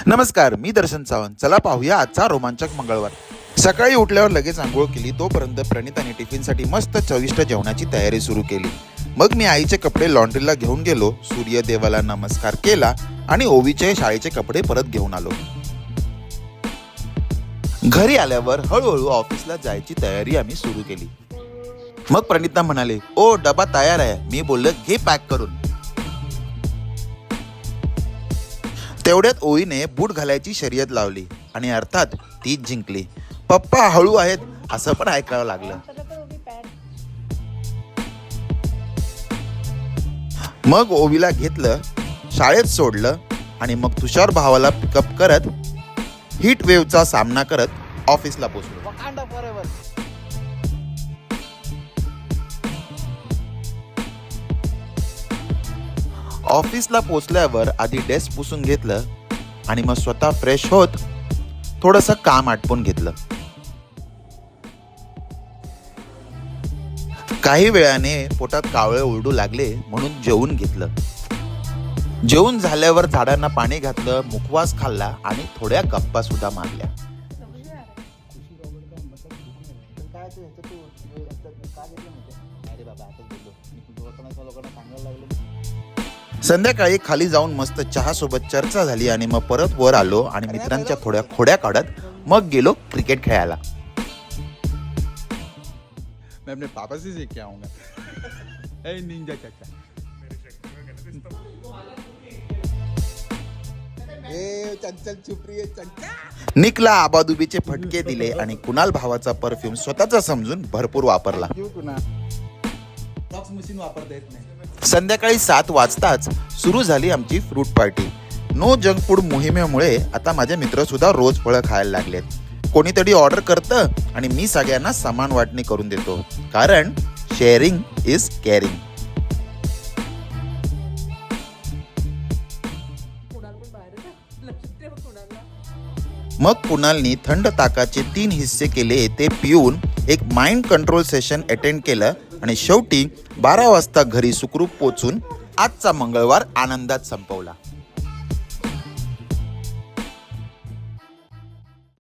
नमस्कार, मी दर्शन सावंत. चला पाहूया आजचा रोमांचक मंगळवार. सकाळी उठल्यावर लगेच आंघोळ केली. तोपर्यंत प्रणिताने टिफिनसाठी मस्त चविष्ट जेवणाची तयारी सुरू केली. मग मी आईचे कपडे लॉन्ड्रीला घेऊन गेलो, सूर्यदेवाला नमस्कार केला आणि ओवीचे शाळेचे कपडे परत घेऊन आलो. घरी आल्यावर हळूहळू ऑफिसला जायची तयारी आम्ही सुरू केली. मग प्रणिता म्हणाले, ओ डबा तयार आहे. मी बोललो, घे पॅक करून. तेवढ्यात ओवीने बूट घालायची शर्यत लावली आणि अर्थात तीच जिंकली. पप्पा हळू आहेत असं पण ऐकावं लागलं. मग ओवीला घेतलं, शाळेत सोडलं आणि मग तुषार भावाला पिकअप करत हीट वेव्हचा सामना करत ऑफिसला पोहोचलो. ऑफिसला पोचल्यावर आधी डेस्क पुसून घेतलं आणि मग स्वतः फ्रेश होत थोडंसं काम आटपून घेतलं. काही वेळाने पोटात कावळे ओरडू लागले म्हणून जेवून घेतलं. जेवून झाल्यावर झाडांना पाणी घातलं, मुखवास खाल्ला आणि थोड्या गप्पा सुद्धा मारल्या. संध्याकाळी खाली जाऊन मस्त चहा सोबत चर्चा झाली आणि मग परत वर आलो आणि मित्रांच्या थोड्या खोड्या काढत मग गेलो क्रिकेट खेळायला. मैं अपने पापा से सीख के आऊंगा. ए निंजा चाचा. ए चंचल छुपरी चंचा. निकला आबादुबीचे फटके दिले आणि कुणाल भावाचा परफ्यूम स्वतःचा समजून भरपूर वापरला. मशीन वापरता येत नाही. संध्याकाळी 7 वाजताच सुरू झाली आमची fruit party. No junk food मोहिमेमुळे आता माझे मित्र सुद्धा रोज फळं खायला लागलेत. कोणीतरी ऑर्डर करतं आणि मी सगळ्यांना समान वाटणी करून देतो, कारण शेअरिंग इज केअरिंग. मग कुणालनी थंड ताकाचे 3 हिस्से केले. ते पिऊन एक माइंड कंट्रोल सेशन अटेंड केलं आणि शेवटी 12 वाजता घरी सुखरूप पोचून आजचा मंगळवार आनंदात संपवला.